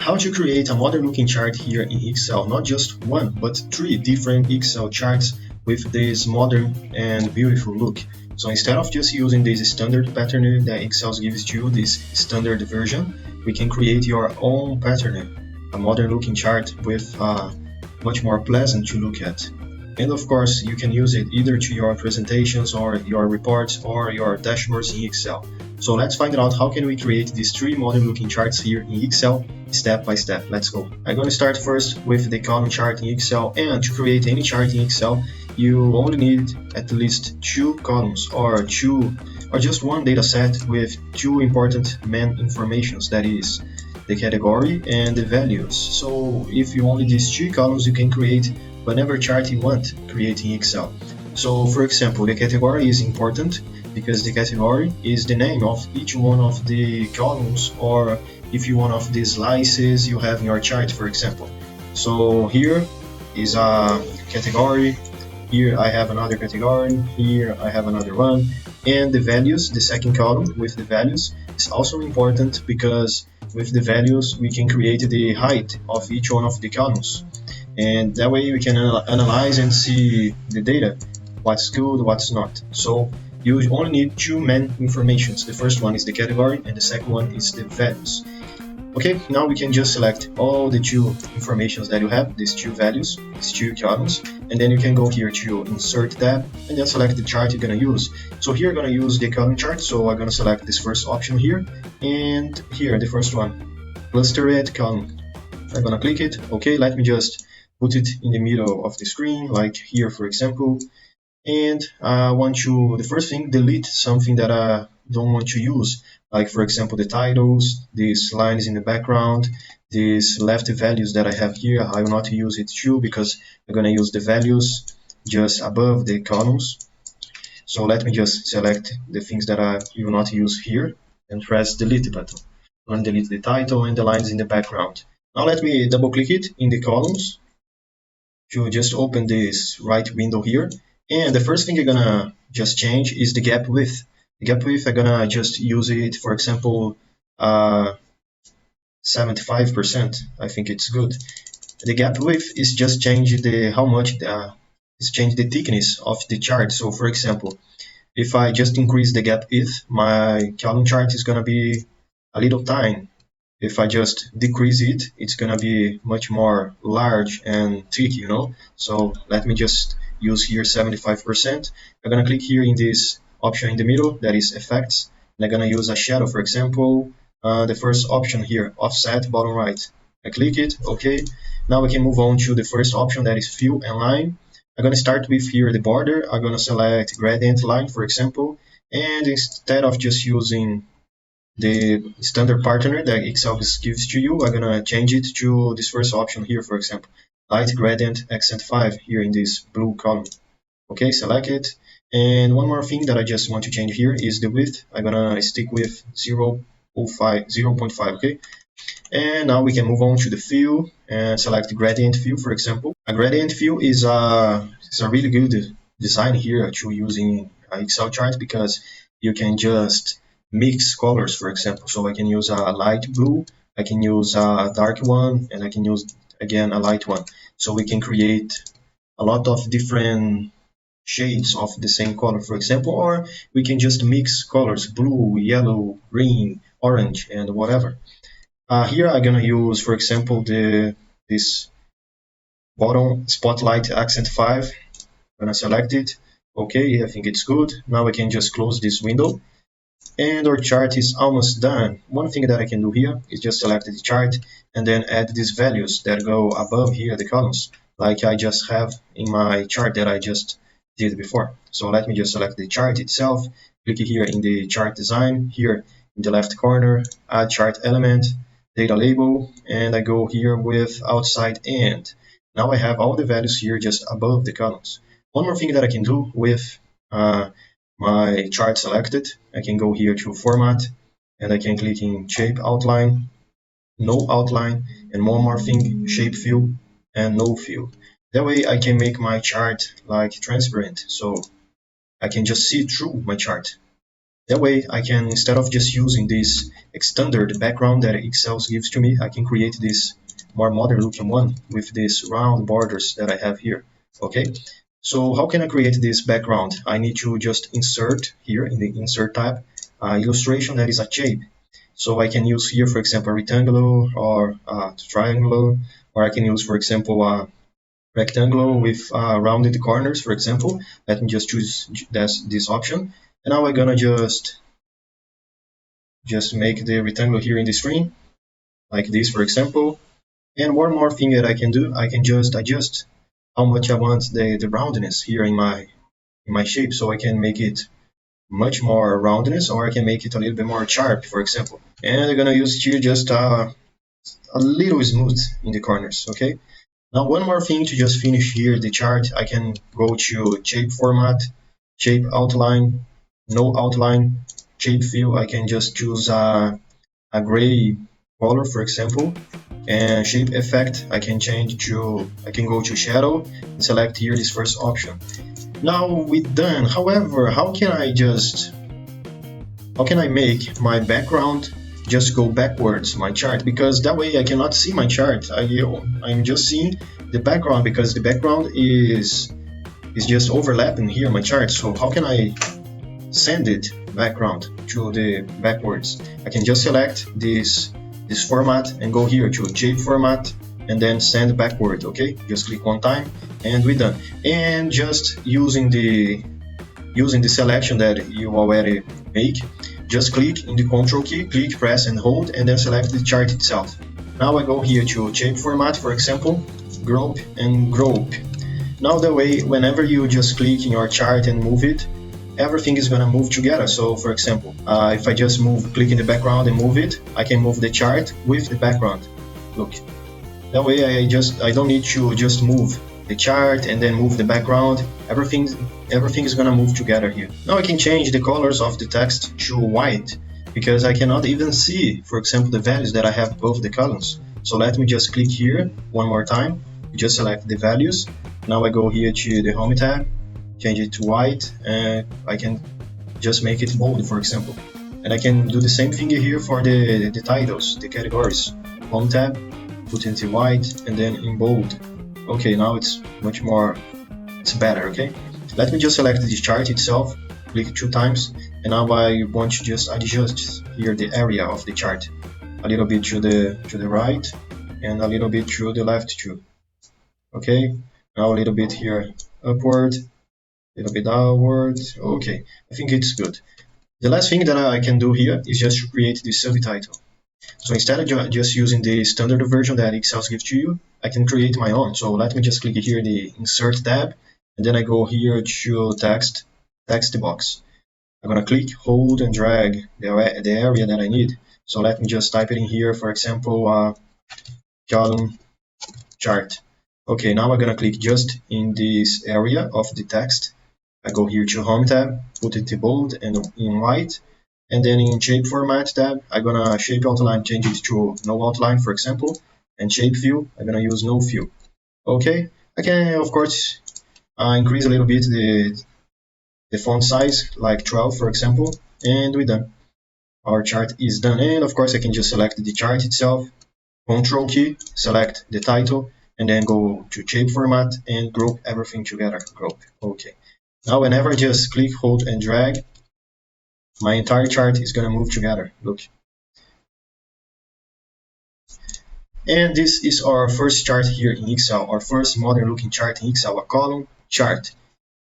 how to create a modern looking chart here in Excel, not just one, but three different Excel charts with this modern and beautiful look. So instead of just using this standard pattern that Excel gives to you, this standard version, we can create your own pattern, a modern looking chart with much more pleasant to look at. And of course, you can use it either to your presentations or your reports or your dashboards in Excel. So let's find out how can we create these three modern looking charts here in Excel step by step. Let's go. I'm going to start first with the column chart in Excel, and to create any chart in Excel, you only need at least two columns or just one data set with two important main informations, that is the category and the values. So if you only these two columns, you can create whatever chart you want creating Excel. So for example, the category is important because the category is the name of each one of the columns, or if you one of the slices you have in your chart, for example. So here is a category, here I have another category, here I have another one, and the values, the second column with the values, is also important because with the values we can create the height of each one of the columns, and that way we can analyze and see the data, what's good, what's not. So you only need two main informations. The first one is the category and the second one is the values. Okay, now we can just select all the two informations that you have, these two values, these two columns, and then you can go here to insert tab and then select the chart you're going to use. So here I'm going to use the column chart, so I'm going to select this first option here, and here the first one, clustered column. I'm going to click it. Okay, let me just put it in the middle of the screen, like here for example, and I want to, the first thing, delete something that I don't want to use, like for example the titles, these lines in the background, these left values that I have here. I will not use it too because I'm going to use the values just above the columns. So let me just select the things that I will not use here and press delete button. I'm going to delete the title and the lines in the background. Now let me double click it in the columns to just open this right window here. And the first thing you're gonna just change is the gap width. The gap width, I'm gonna just use it, for example, 75%. I think it's good. The gap width is just change the how much is change the thickness of the chart. So for example, if I just increase the gap width, my column chart is gonna be a little tiny. If I just decrease it, it's gonna be much more large and thick, you know. So let me just use here 75%. I'm gonna click here in this option in the middle, that is effects, and I'm gonna use a shadow, for example, the first option here, offset bottom right. I click it, okay. Now we can move on to the first option, that is fill and line. I'm gonna start with here the border. I'm gonna select gradient line, for example, and instead of just using the standard partner that Excel gives to you, I'm gonna change it to this first option here, for example, light gradient accent 5 here in this blue column. Okay, select it. And one more thing that I just want to change here is the width. I'm gonna stick with 0.5, okay? And now we can move on to the fill and select gradient fill, for example. A gradient fill is a really good design here to using Excel chart because you can just mix colors, for example. So I can use a light blue, I can use a dark one, and I can use again a light one. So we can create a lot of different shades of the same color, for example, or we can just mix colors, blue, yellow, green, orange, and whatever. Here I'm gonna use, for example, this bottom spotlight accent 5. I'm gonna select it. Okay, I think it's good. Now I can just close this window and our chart is almost done. One thing that I can do here is just select the chart and then add these values that go above here, the columns, like I just have in my chart that I just did before. So let me just select the chart itself, click here in the chart design, here in the left corner, add chart element, data label, and I go here with outside and. Now I have all the values here just above the columns. One more thing that I can do with my chart selected, I can go here to format and I can click in shape outline, no outline, and one more thing, shape fill and no fill. That way I can make my chart like transparent, so I can just see through my chart. That way I can, instead of just using this standard background that Excel gives to me, I can create this more modern looking one with these round borders that I have here. Okay, so how can I create this background? I need to just insert here in the insert tab illustration that is a shape. So I can use here, for example, a rectangular or a triangular, or I can use, for example, a rectangular with rounded corners, for example. Let me just choose this option. And now I'm gonna just make the rectangle here in the screen, like this, for example. And one more thing that I can do, I can just adjust how much I want the roundness here in my shape, so I can make it much more roundness, or I can make it a little bit more sharp, for example. And I'm gonna use here just a little smooth in the corners, okay? Now one more thing to just finish here the chart, I can go to shape format, shape outline, no outline, shape fill. I can just choose a gray color, for example, and shape effect. I can go to shadow and select here this first option. Now we done. However, how can I make my background just go backwards my chart, because that way I cannot see my chart. I'm just seeing the background because the background is just overlapping here my chart. So how can I send it background to the backwards? I can just select this format and go here to shape format and then send backward. Okay, just click one time and we're done. And just using the selection that you already make, just click in the control key, click, press and hold, and then select the chart itself. Now I go here to shape format, for example, group and group. Now that way, whenever you just click in your chart and move it, everything is gonna move together. So for example, if I just click in the background and move it, I can move the chart with the background. Look, that way I don't need to just move the chart and then move the background. Everything is gonna move together here. Now I can change the colors of the text to white because I cannot even see, for example, the values that I have above the columns. So let me just click here one more time, just select the values. Now I go here to the home tab, change it to white, and I can just make it bold, for example. And I can do the same thing here for the titles, the categories. Home tab, put it in white, and then in bold. Okay, now it's much more, it's better, okay? Let me just select the chart itself, click 2 times, and now I want to just adjust here the area of the chart. A little bit to the right, and a little bit to the left too. Okay, now a little bit here upward, a little bit downward. Okay, I think it's good. The last thing that I can do here is just to create the subtitle. So instead of just using the standard version that Excel gives to you, I can create my own. So let me just click here the Insert tab, and then I go here to text box. I'm gonna click, hold, and drag the area that I need. So let me just type it in here, for example, column chart. Okay, now I'm gonna click just in this area of the text. I go here to Home tab, put it in bold and in white, and then in Shape Format tab, I'm gonna Shape Outline, change it to No Outline, for example, and Shape Fill, I'm gonna use No Fill. Okay, I can of course increase a little bit the font size, like 12, for example, and we're done. Our chart is done, and of course I can just select the chart itself, Control key, select the title, and then go to Shape Format and group everything together. Group. Okay. Now whenever I just click, hold, and drag, my entire chart is going to move together. Look. And this is our first chart here in Excel, our first modern looking chart in Excel, a column chart.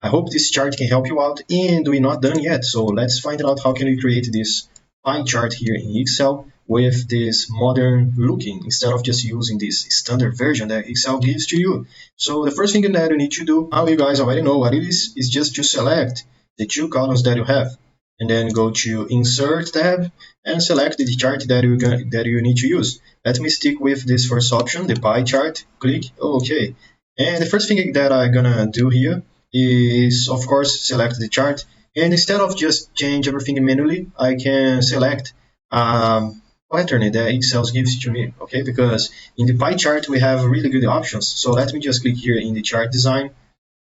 I hope this chart can help you out, and we're not done yet. So let's find out how can we create this pie chart here in Excel with this modern looking, instead of just using this standard version that Excel gives to you. So the first thing that you need to do, how you guys already know what it is just to select the 2 columns that you have, and then go to Insert tab and select the chart that you need to use. Let me stick with this first option, the pie chart. Click OK. And the first thing that I'm gonna do here is, of course, select the chart. And instead of just change everything manually, I can select pattern that Excel gives to me, okay? Because in the pie chart, we have really good options. So let me just click here in the chart design,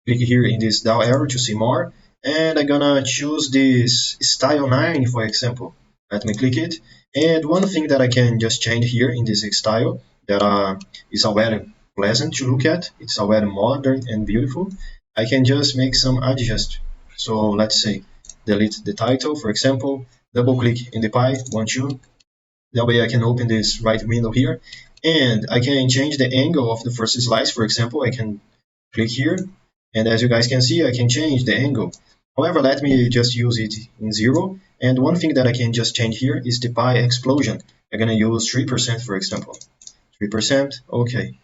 click here in this down arrow to see more. and I'm gonna choose this style 9, for example. Let me click it. And one thing that I can just change here in this style that is already pleasant to look at, it's already modern and beautiful. I can just make some adjust. So let's say delete the title, for example, double click in the pie, 1, 2. That way I can open this right window here, and I can change the angle of the first slice. For example, I can click here, and as you guys can see, I can change the angle. However, let me just use it in 0. And one thing that I can just change here is the pie explosion. I'm gonna use 3%, for example. 3%, okay.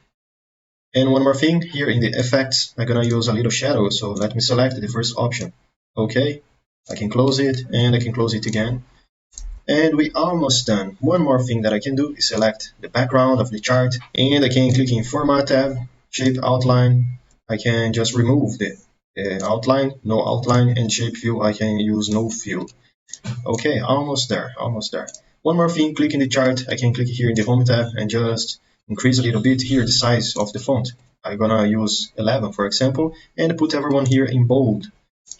And one more thing, here in the effects, I'm gonna use a little shadow, so let me select the first option. Okay, I can close it, and I can close it again. And we almost done. One more thing that I can do is select the background of the chart, and I can click in Format tab, Shape Outline. I can just remove the outline, no outline, and Shape Fill I can use no fill. Okay, almost there, almost there. One more thing, click in the chart. I can click here in the Home tab and just increase a little bit here the size of the font. I'm gonna use 11, for example, and put everyone here in bold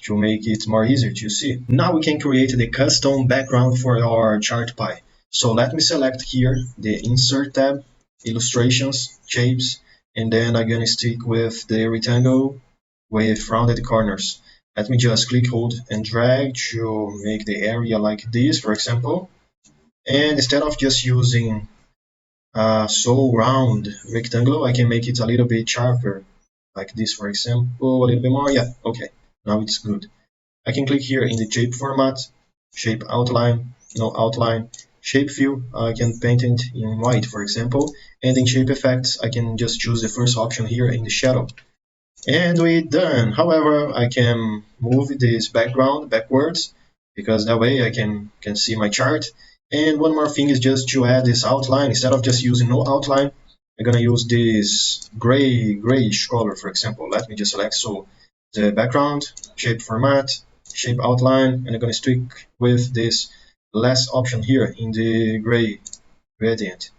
to make it more easier to see. Now we can create the custom background for our chart pie. So let me select here the Insert tab, Illustrations, Shapes, and then I'm gonna stick with the rectangle with rounded corners. Let me just click, hold, and drag to make the area like this, for example. And instead of just using a so round rectangle, I can make it a little bit sharper, like this, for example, a little bit more. Yeah, okay, now it's good. I can click here in the shape format, shape outline, no outline, shape fill, I can paint it in white, for example, and in shape effects, I can just choose the first option here in the shadow. And we're done. However, I can move this background backwards because that way I can see my chart. And one more thing is just to add this outline. Instead of just using no outline, I'm gonna use this grayish color, for example. Let me just select so the background, shape format, shape outline, and I'm gonna stick with this last option here in the gray gradient.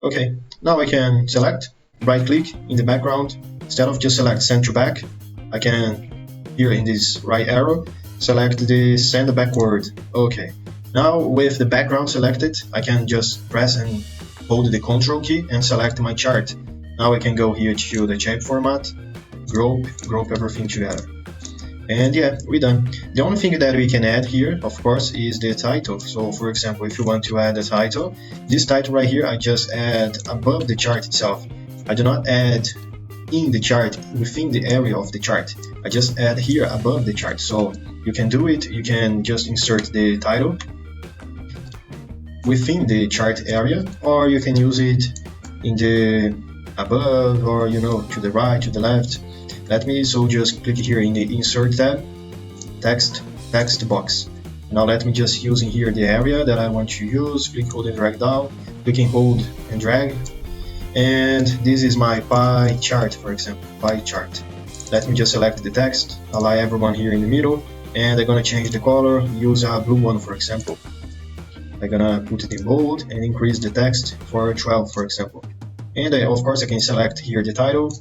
Okay, now I can select, right click in the background. Instead of just select send to back, I can, here in this right arrow, select the send backward. Okay, now with the background selected, I can just press and hold the Ctrl key and select my chart. Now I can go here to the shape format, group everything together. And yeah, we're done. The only thing that we can add here, of course, is the title. So for example, if you want to add a title, this title right here, I just add above the chart itself. I do not add in the chart within the area of the chart. I just add here above the chart. So you can do it. You can just insert the title within the chart area, or you can use it in the above, or to the right, to the left. Let me just click here in the Insert tab, text box. Now let me just use in here the area that I want to use. Click, hold, and drag down. Click and hold and drag. And this is my pie chart, for example, pie chart. Let me just select the text, allow everyone here in the middle, and I'm gonna change the color, use a blue one, for example. I'm gonna put it in bold and increase the text for 12, for example. And of course I can select here the title.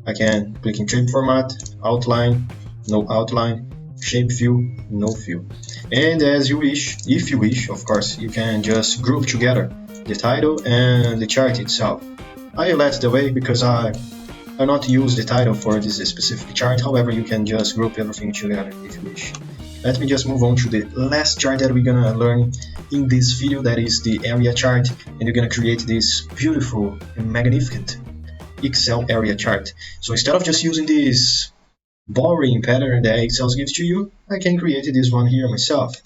I can click in shape format, outline, no outline, shape fill, no fill. And as you wish, if you wish, of course, you can just group together the title and the chart itself. I let the way because I not use the title for this specific chart. However, you can just group everything together if you wish. Let me just move on to the last chart that we're gonna learn in this video, that is the area chart, and you're gonna create this beautiful and magnificent Excel area chart. So instead of just using this boring pattern that Excel gives to you, I can create this one here myself.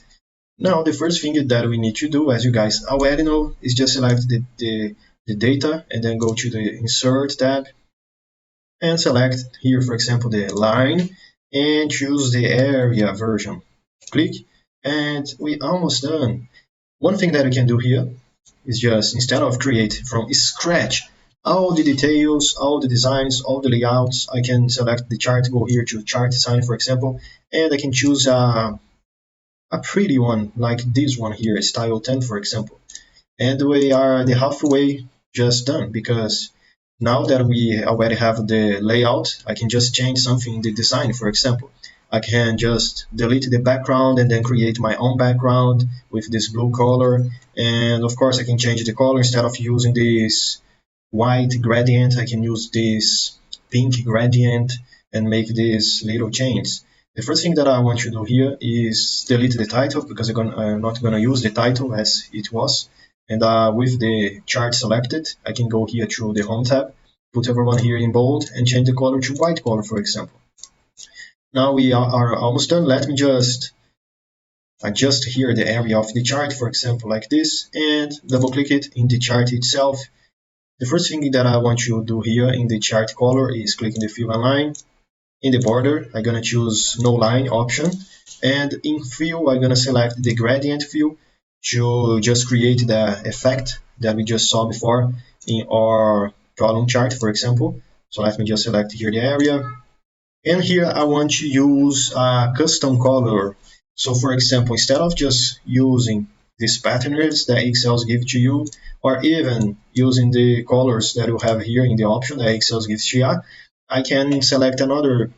Now the first thing that we need to do, as you guys already know, is just select the data and then go to the Insert tab and select here, for example, the line, and choose the area version. Click, and we almost done. One thing that we can do here is just, instead of create from scratch all the details, all the designs, all the layouts, I can select the chart, go here to chart design, for example, and I can choose a pretty one like this one here, style 10, for example. And we are the halfway just done, because Now that we already have the layout, I can just change something in the design. For example, I can just delete the background and then create my own background with this blue color. And of course, I can change the color. Instead of using this white gradient, I can use this pink gradient and make these little chains. The first thing that I want to do here is delete the title, because I'm not going to use the title as it was. And with the chart selected, I can go here to the Home tab, put everyone here in bold, and change the color to white color, for example. Now we are almost done. Let me just adjust here the area of the chart, for example, like this, and double click it in the chart itself. The first thing that I want to do here in the chart color is click in the fill and line. In the border, I'm gonna choose no line option, and in fill, I'm gonna select the gradient fill to just create the effect that we just saw before in our column chart, for example. So let me just select here the area, and here I want to use a custom color. So for example, instead of just using these patterns that Excel gives to you, or even using the colors that you have here in the option that Excel gives to you, I can select another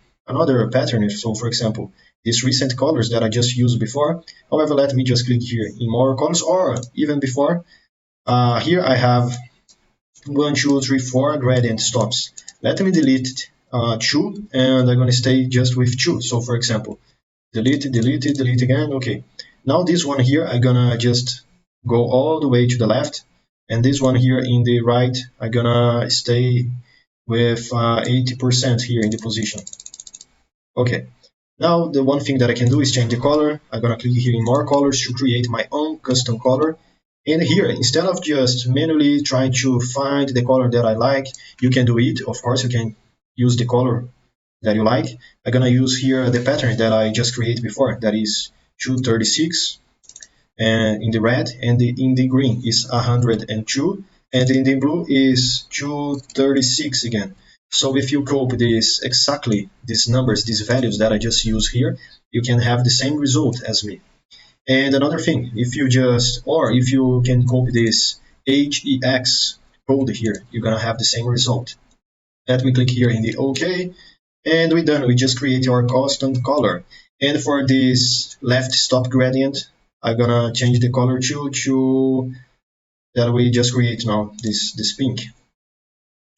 pattern. So for example, these recent colors that I just used before. However, let me just click here in more colors, or even before. Here I have 1, 2, 3, 4 gradient stops. Let me delete 2, and I'm going to stay just with 2. So for example, delete, delete, delete again. Okay. Now this one here, I'm gonna just go all the way to the left, and this one here in the right, I'm gonna stay with 80% here in the position. Okay. Now the one thing that I can do is change the color. I'm gonna click here in more colors to create my own custom color. And here, instead of just manually trying to find the color that I like, you can do it. Of course, you can use the color that you like. I'm gonna use here the pattern that I just created before, that is 236, and in the red, and in the green is 102, and in the blue is 236 again. So if you copy this exactly, these numbers, these values that I just used here, you can have the same result as me. And another thing, if you can copy this HEX code here, you're gonna have the same result. Let me click here in the OK, and we're done. We just create our custom color. And for this left stop gradient, I'm gonna change the color to that we just create now, this pink.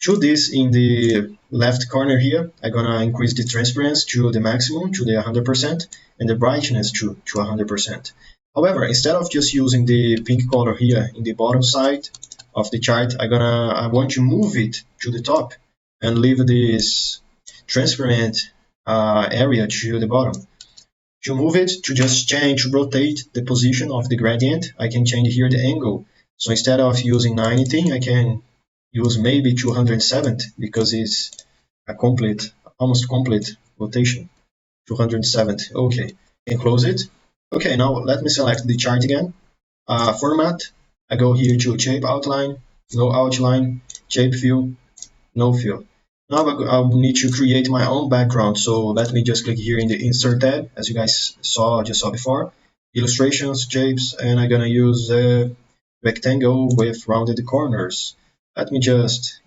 To this in the left corner here, I'm gonna increase the transparency to the maximum, to the 100%, and the brightness to 100%. However, instead of just using the pink color here in the bottom side of the chart, I want to move it to the top and leave this transparent area to the bottom. To move it, to just change, rotate the position of the gradient, I can change here the angle. So instead of using 90, I can use maybe 270, because it's a almost complete rotation. 270. Okay, and close it. Okay, now let me select the chart again. Format. I go here to shape outline, no outline, shape fill, no fill. Now I need to create my own background. So let me just click here in the insert tab, as you guys just saw before. Illustrations, shapes, and I'm gonna use a rectangle with rounded corners. Let me just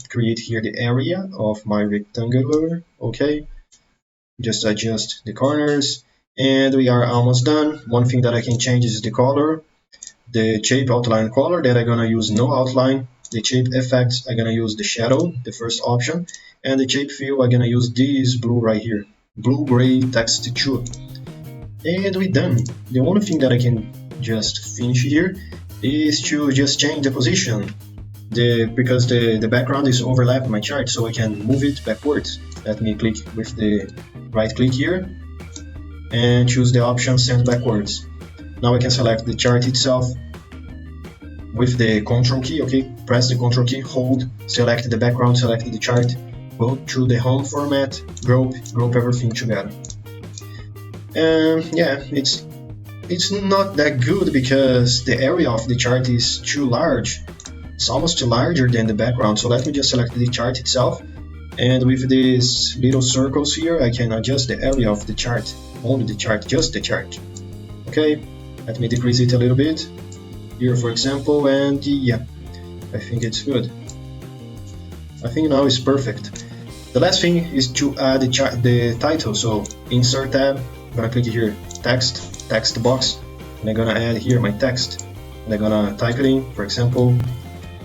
create here the area of my rectangular. Okay, just adjust the corners, and we are almost done. One thing that I can change is the color. The shape outline color that I'm gonna use no outline. The shape effects, I'm gonna use the shadow, the first option, and the shape fill, I'm gonna use this blue right here, blue gray texture. And we're done. The only thing that I can just finish here is to just change the position, because the background is overlapping my chart, so I can move it backwards. Let me click with the right click here and choose the option send backwards. Now I can select the chart itself with the Control key. Okay, press the Control key, hold, select the background, select the chart, go through the home format, group everything together. And yeah, it's not that good because the area of the chart is too large. It's almost larger than the background. So let me just select the chart itself, and with these little circles here, I can adjust the area of the chart, only the chart, just the chart. Okay, let me decrease it a little bit here, for example, and yeah, I think it's good. I think now it's perfect. The last thing is to add the title. So insert tab, I'm gonna click here, text box, and I'm gonna add here my text. And I'm gonna type it in, for example,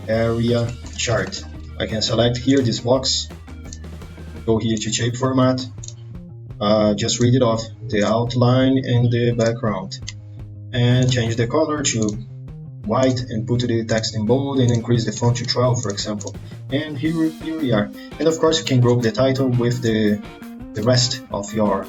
area chart. I can select here this box, go here to shape format, just read it off, the outline and the background, and change the color to white and put the text in bold and increase the font to 12, for example. And here we are. And of course you can group the title with the rest of your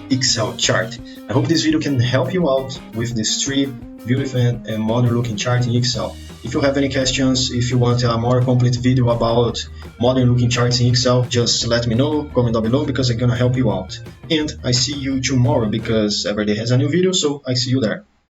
Excel chart. I hope this video can help you out with these three beautiful and modern looking chart in Excel. If you have any questions, if you want a more complete video about modern looking charts in Excel, just let me know, comment down below, because I'm gonna help you out. And I see you tomorrow, because every day has a new video, so I see you there.